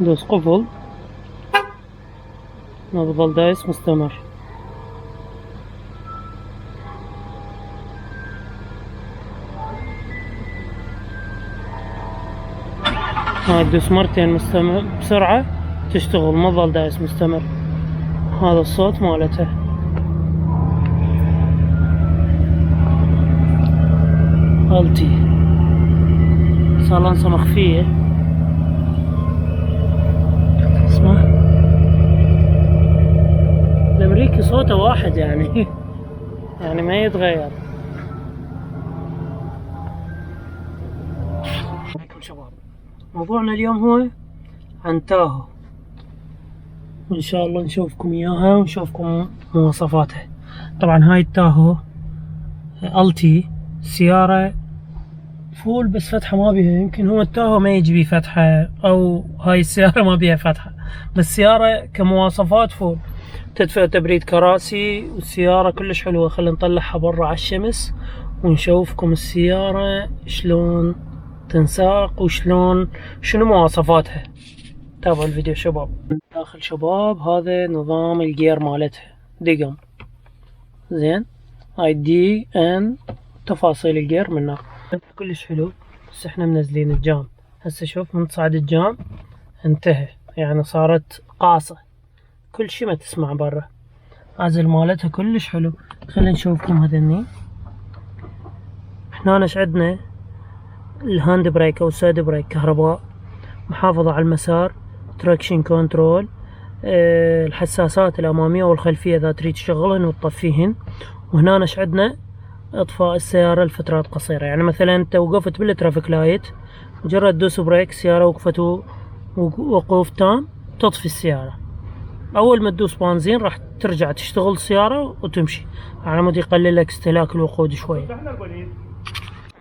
دوس قفل، نفضل دايس مستمر. هاي تدوس مرتين مستمر بسرعة تشتغل، ما تظل دايس مستمر. هذا الصوت مالته. التي صالونسة مخفية، اسمع الامريكي صوته واحد يعني يعني ما يتغير. عليكم شباب، موضوعنا اليوم هو عن تاهو، وان شاء الله نشوفكم اياها ونشوفكم مواصفاتها. طبعا هاي التاهو التي سيارة فول، بس فتحة ما بيها، يمكن هو التاهو ما يجي بيه فتحة، او هاي السيارة ما بيها فتحة، بس سيارة كمواصفات فول. تدفئة تبريد كراسي، والسيارة كلش حلوة. خلينا نطلعها برا على الشمس ونشوفكم السيارة شلون تنساق وشلون شنو مواصفاتها. تابعوا الفيديو شباب. داخل شباب هذا نظام الجير مالتها، دقم زين، هاي دي ان تفاصيل الجير منها كلش حلو. بس احنا منزلين الجام هسه، شوف من تصعد الجام انتهى، يعني صارت قاصة، كل شي ما تسمع برا. عزل مالتها كلش حلو. خلينا نشوفكم هذني. هنا ايش عندنا؟ الهاند بريك او السايد بريك كهرباء، محافظة على المسار، تراكشن كنترول، الحساسات الامامية والخلفية اذا تريد تشغلهن وتطفيهن. وهنا ايش عندنا؟ اطفاء السيارة لفترات قصيرة، يعني مثلا انت وقفت بالترافيك لايت، مجرد تدوس بريك السيارة وقفت وقوف تام، تطفي السيارة. اول ما تدوس بنزين راح ترجع تشتغل السيارة وتمشي، على مود يقلل لك استهلاك الوقود شوي.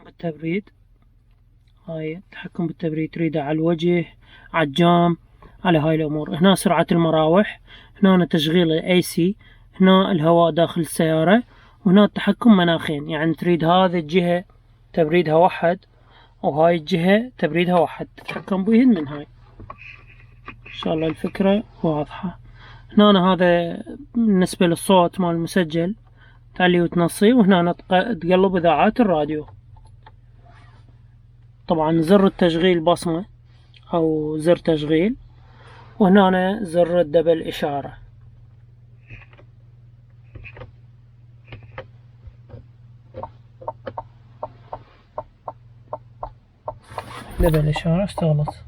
بالتبريد، هاي التحكم بالتبريد، تريده على الوجه، على الجام، على هاي الامور. هنا سرعة المراوح، هنا تشغيل الاي سي، هنا الهواء داخل السيارة، وهنا التحكم مناخين، يعني تريد هذه الجهة تبريدها واحد وهاي الجهة تبريدها واحد، تتحكم بهن من هاي. ان شاء الله الفكرة واضحة. هنا هذا بالنسبة للصوت مال المسجل، تعلي وتنصي، وهنا تقلب اذاعات الراديو. طبعا زر التشغيل بصمة او زر تشغيل، وهنا زر الدبل اشارة. دبل اشارة اشتغلت.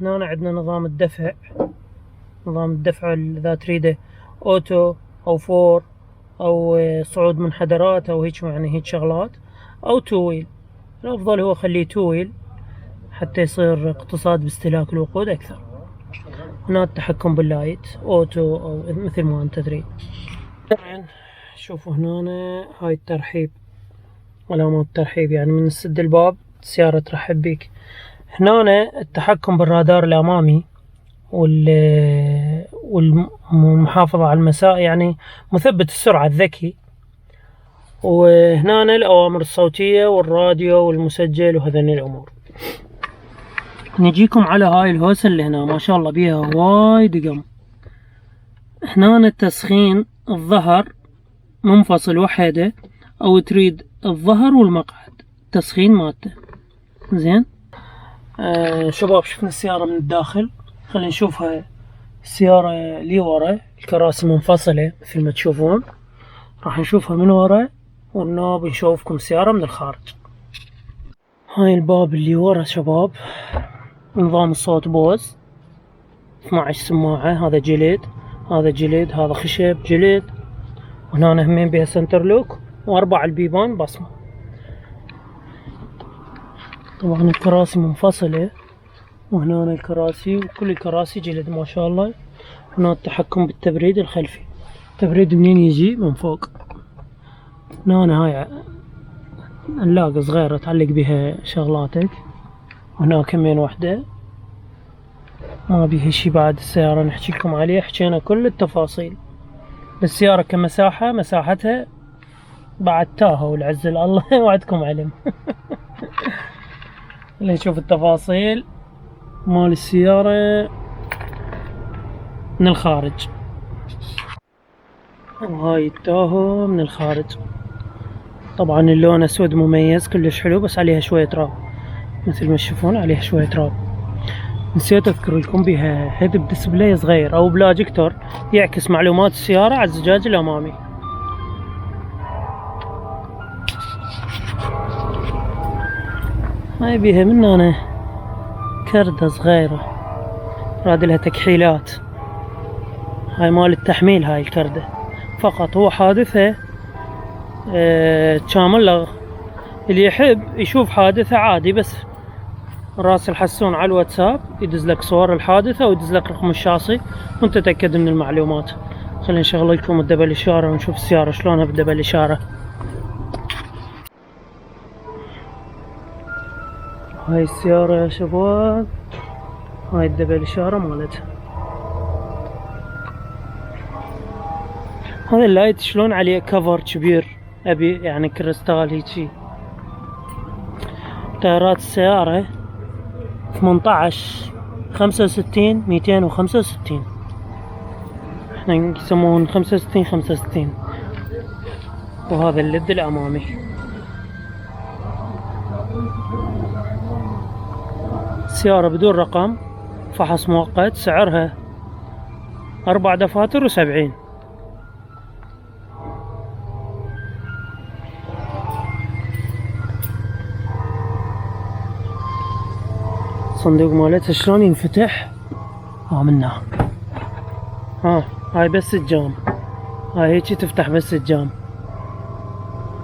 هنا عندنا نظام الدفع، نظام الدفع اذا تريده اوتو او فور او صعود منحدرات او هيك، يعني هيك شغلات، او تو ويل. الافضل هو خليه تو ويل حتى يصير اقتصاد باستهلاك الوقود اكثر. هنا التحكم باللايت اوتو او مثل ما انت تريد. طبعا شوفوا هنا هاي الترحيب، علامات الترحيب، يعني من تسد الباب السيارة ترحب بيك. هنا التحكم بالرادار الامامي والمحافظة على المسار، يعني مثبت السرعة الذكي. وهنا الأوامر الصوتية والراديو والمسجل وهذين الأمور. نجيكم على هاي الهوسة اللي هنا، ما شاء الله بيها وايد قم. هنا التسخين الظهر منفصل وحده، أو تريد الظهر والمقعد تسخين مالته. زين شباب، شفنا السيارة من الداخل، خلينا نشوفها. السيارة لي ورا، الكراسي منفصلة مثل ما تشوفون، راح نشوفها من ورا، والنوب نشوفكم السيارة من الخارج. هاي الباب اللي ورا شباب، نظام الصوت بوز، 12 سماعة، هذا جلد، هذا جلد، هذا خشب جلد. وهنا همين بها سنتر لوك، واربع البيبان بصمة. طبعا الكراسي منفصلة، وهنا الكراسي، وكل الكراسي جلد ما شاء الله. هنا التحكم بالتبريد الخلفي، التبريد منين يجي؟ من فوق. هنا هاي علاقة صغيرة تعلق بها شغلاتك، وهنا كمين وحدة ما بيها شي. بعد السيارة نحكي لكم عليه، حكينا كل التفاصيل. السيارة كمساحة، مساحتها بعد تاهو والعز الله وعدكم علم اللي نشوف التفاصيل مال السيارة من الخارج. وهاي التاهو من الخارج. طبعا اللون اسود مميز كلش حلو، بس عليها شوية تراب مثل ما تشوفون، عليها شوية تراب. نسيت اذكر لكم بها هيد ديسبلاي صغير او بلاجكتور يعكس معلومات السيارة على الزجاج الامامي. هاي بيها من هنا كردة صغيرة راد لها تكحيلات، هاي مال التحميل هاي الكردة فقط. هو حادثة كامل، اللي يحب يشوف حادثة عادي بس راس الحسون على الواتساب يدز لك صور الحادثة ويدز لك رقم الشاصي وانت تتأكد من المعلومات. خلينا نشغل لكم الدبل الإشارة ونشوف السيارة شلونها بالدبل الإشارة. هاي السيارة يا شباب، هاي الدبل الإشارة مالتها. هذا اللايت شلون عليه كفر كبير، ابي يعني كريستال هيجي. تايرات السيارة 18 65 265، احنا يسمون 65 65. وهذا الليد الامامي. السيارة بدون رقم، فحص مؤقت، سعرها 4 دفاتر و70. الصندوق مالتها شلون ينفتح منها. هاي بس الجام، هاي هيجي تفتح بس الجام.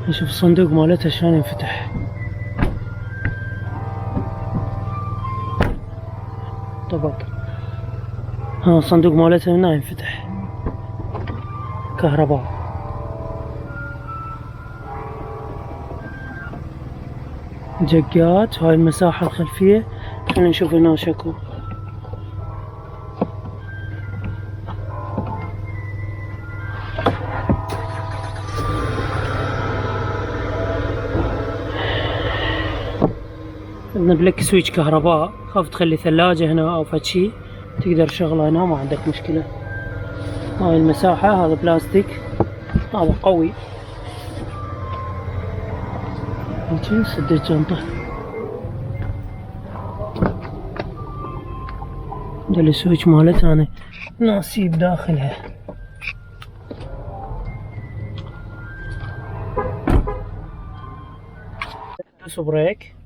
نشوف الصندوق مالتها شلون ينفتح. طبق الصندوق مالتها من هنا ينفتح كهرباء. جقات. هاي المساحة الخلفية، خلينا نشوف هنا شكو. عندنا بلك سويتش كهرباء، خاف تخلي ثلاجة هنا او فشي تقدر تشغلها هنا ما عندك مشكلة. هاي المساحة، هذا بلاستيك، هذا قوي. هيجي سد الجنطة، ده السويتش مالتها انا ناسيب داخلها. دوس بريك،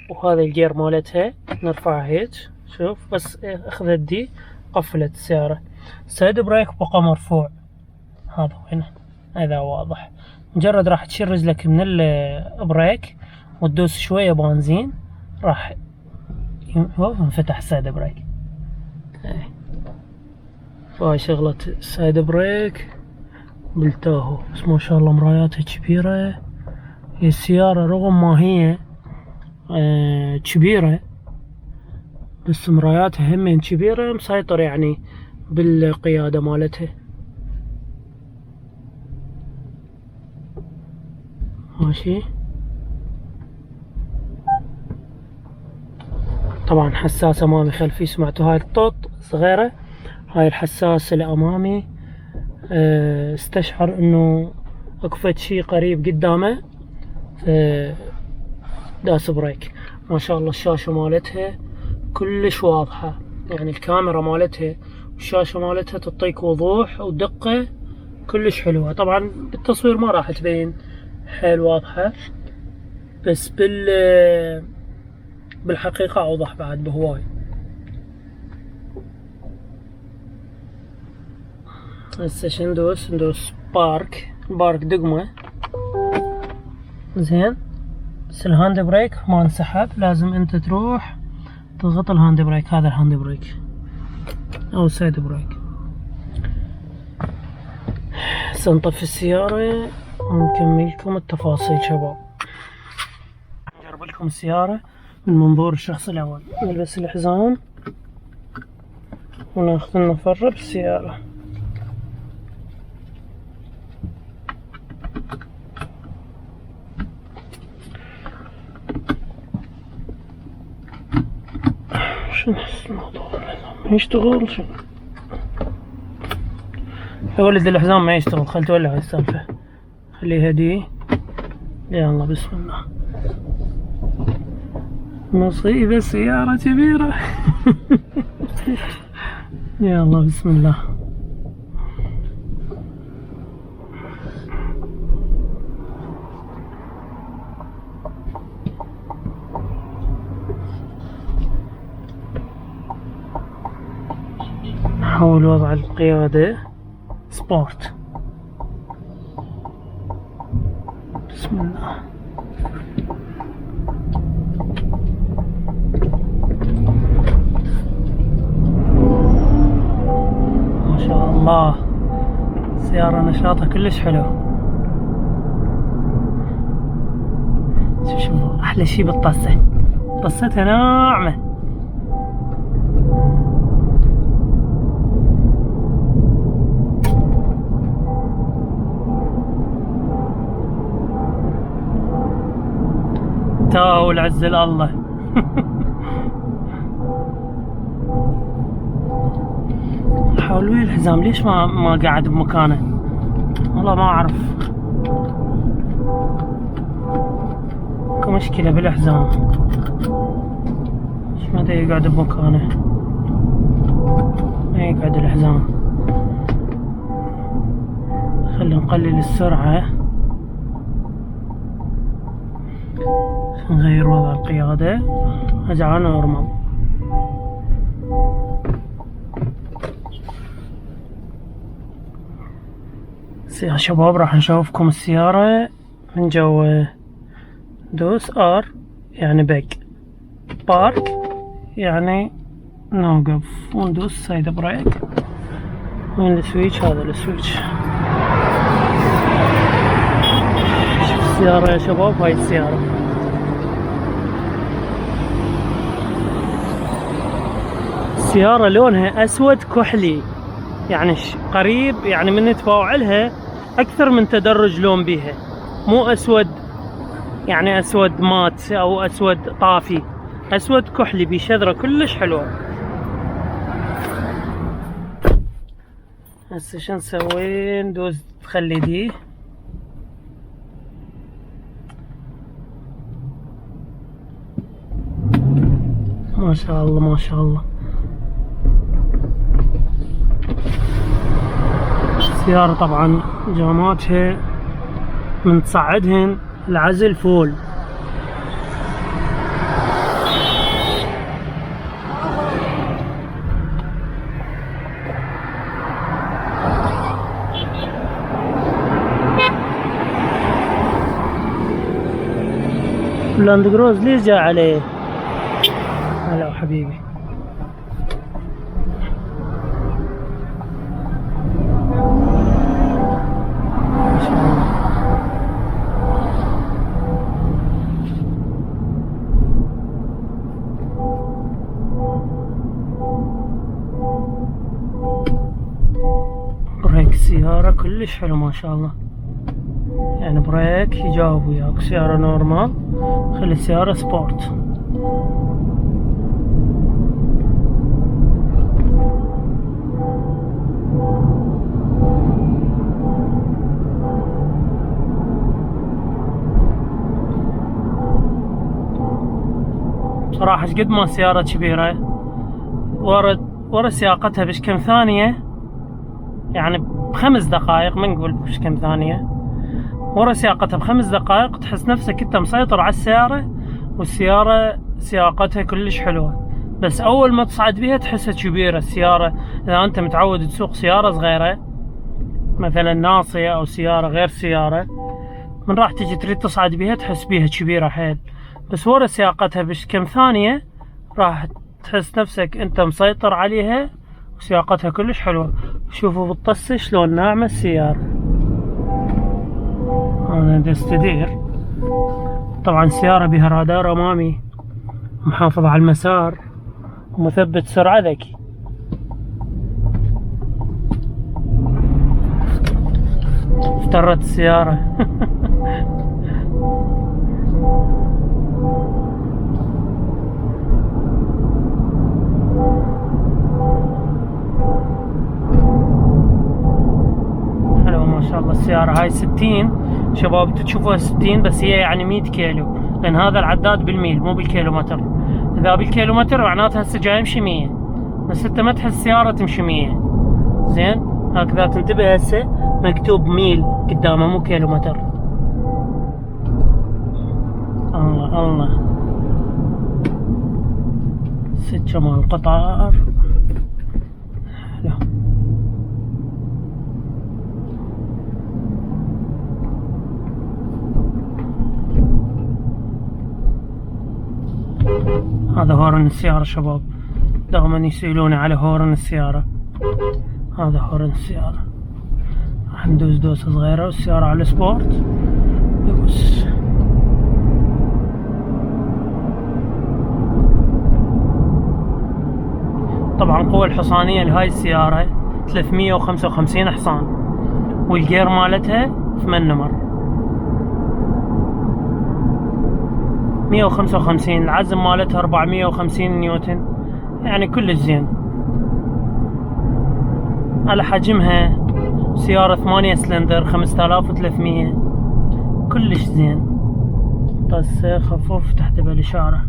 وهذا الجير مالتها نرفعها هيك. شوف بس اخذت دي قفلت السيارة. سايد بريك بقى مرفوع، هذا هنا، هذا واضح. مجرد راح تشيل رجلك من البريك وتدوس شوية بنزين راح ينفتح السايد بريك. فهاي شغلة السايد بريك بالتاهو. بس ما شاء الله مراياتها كبيرة. هي السيارة رغم ما هي كبيرة بس مراياتها همين كبيرة، مسيطر يعني بالقيادة مالتها. ماشي. طبعا حساس امامي خلفي، سمعتوا هاي الطوط صغيرة، هاي الحساس الامامي استشعر انه اكفت شي قريب قدامه داس بريك. ما شاء الله الشاشة مالتها كلش واضحة، يعني الكاميرا مالتها والشاشة مالتها تعطيك وضوح ودقة كلش حلوة. طبعا بالتصوير ما راح تبين حيل واضحة، بس بالحقيقة اوضح بعد بهواي. هسه شندوس بارك دقمة زين. بس الهاند بريك ما انسحب، لازم انت تروح تضغط الهاند بريك. هذا الهاند بريك او السايد بريك. هسه نطفي السيارة ونكمل لكم التفاصيل شباب. نجرب لكم السيارة من منظور الشخص الاول. نلبس الحزام وناخذ النفر بالسيارة. شنو الموضوع؟ ما يشتغل شنو؟ يا ولد الحزام ما يشتغل، خل تولع السالفة، خليه هدي. يلا بسم الله. مصيبة سيارة كبيرة. يلا بسم الله. نحاول وضع القيادة سبورت. بسم الله. ما شاء الله، سيارة نشاطها كلش حلو. شوف احلى شي بالطاسة، طستها ناعمة. تاو العز الله. حاول وين الحزام؟ ليش ما قاعد بمكانه؟ والله ما اعرف، اكو مشكلة بالحزام، ايش ما دا يقعد بمكانه، ما يقعد الحزام. خلي نقلل السرعة، نغير وضع القيادة، اجعلها نورمال. يا شباب راح نشوفكم السيارة من جوا. دوس ار يعني بيك، بارك يعني نوقف، وندوس سايد بريك. وين السويتش؟ هذا السويتش. شوف السيارة يا شباب، هاي السيارة السيارة لونها اسود كحلي، يعني قريب، يعني من تفاوع لها اكثر من تدرج لون بيها، مو اسود يعني اسود مات او اسود طافي، اسود كحلي بشذرة كلش حلوة. هسه شو نسوي؟ ندوز تخلي دي، ما شاء الله ما شاء الله. السيارة طبعا جاماتها من تصعدهن العزل فول. لاند كروز ليش جاء عليه؟ هلا حبيبي. بريك السيارة كلش حلو ما شاء الله، يعني بريك يجاوب وياك. سيارة نورمال، خلي السيارة سبورت. بصراحة قد ما السيارة كبيرة، ورا سياقتها بش كم ثانية، يعني ب5 دقائق، ما نقول بش كم ثانية، ورا سياقتها ب5 دقائق تحس نفسك انت مسيطر على السيارة، والسيارة سياقتها كلش حلوة. بس اول ما تصعد بيها تحسها كبيرة السيارة. اذا انت متعود تسوق سيارة صغيرة مثلا ناصية او سيارة غير سيارة، من راح تجي تريد تصعد بيها تحس بيها كبيرة حيل، بس ورا سياقتها بش كم ثانية راح تحس نفسك انت مسيطر عليها، وسياقتها كلش حلوة. شوفوا بالطسة شلون ناعمة السيارة. انا دستدير. طبعا السيارة بها رادار امامي، محافظ على المسار، ومثبت سرعة ذكي. افترت السيارة. شاء الله السيارة هاي 60 شباب، انتوا تشوفوها 60 بس هي يعني 100 كيلو، لان هذا العداد بالميل مو بالكيلومتر. اذا بالكيلومتر معناتها هسه جاي يمشي 100، بس انت ما تحس السيارة تمشي 100. زين هكذا تنتبه، هسه مكتوب ميل قدامه مو كيلومتر. الله الله، سكة مال القطار. حلو. هذا هورن السيارة شباب، دائما يسألوني على هورن السيارة. هذا هورن السيارة. راح ندوس دوسة صغيرة والسيارة على السبورت. دوس. طبعا قوة الحصانية لهاي السيارة 355 حصان، والجير مالتها 8 نمر. 155، العزم مالتها 450 نيوتن، يعني كلش زين على حجمها. سيارة 8 سلندر 5300، كلش زين. بس خفوف تحت بالإشارة.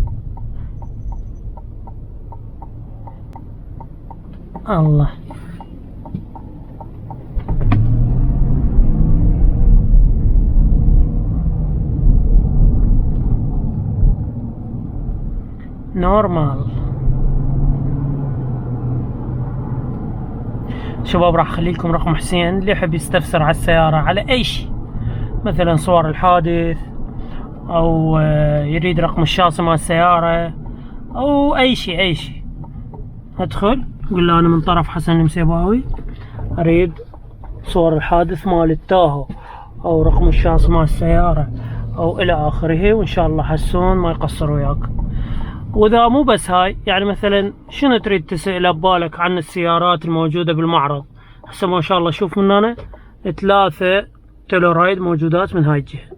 الله، نورمال. شباب راح اخلي لكم رقم حسين اللي يحب يستفسر على السيارة على اي شيء، مثلا صور الحادث، او يريد رقم الشاصي مال السيارة، او اي شيء ادخل قل له انا من طرف حسن المسيباوي، اريد صور الحادث مال التاهو او رقم الشاصي مال السيارة او الى اخره، وان شاء الله حسون ما يقصر وياك. واذا مو بس هاي، يعني مثلا شنو تريد تسأله ببالك عن السيارات الموجودة بالمعرض. هسه ما شاء الله شوف من هنا 3 تلورايد موجودات من هاي الجهة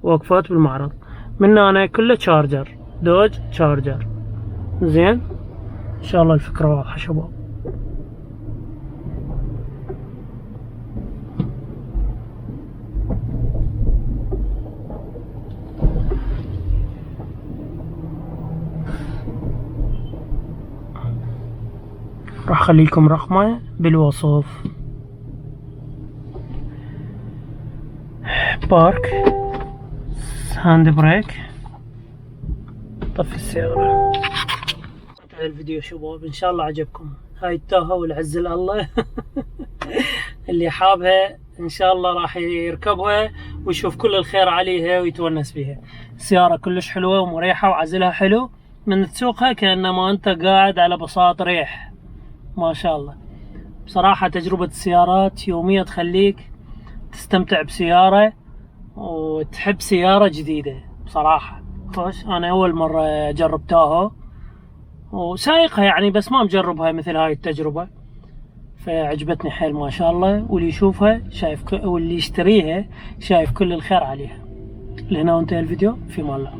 وقفات بالمعرض، من هنا كله تشارجر، دوج تشارجر. زين ان شاء الله الفكرة واضحة شباب. راح اخلي لكم رقمه بالوصف. بارك، هاند بريك، طفي السيارة. انتهى الفيديو شباب، ان شاء الله عجبكم. هاي التاهو والعز الله اللي حابها ان شاء الله راح يركبها ويشوف كل الخير عليها ويتونس بها. السيارة كلش حلوة ومريحة وعزلها حلو، من تسوقها كأنما انت قاعد على بساط ريح ما شاء الله. بصراحة تجربة السيارات يومية تخليك تستمتع بسيارة وتحب سيارة جديدة بصراحة. خوش، أنا أول مرة أجرب تاهو وسايقها يعني، بس ما مجربها مثل هاي التجربة، فعجبتني حيل ما شاء الله. واللي يشوفها شايف واللي يشتريها شايف كل الخير عليها. لهنا وانتهى الفيديو، في مال الله.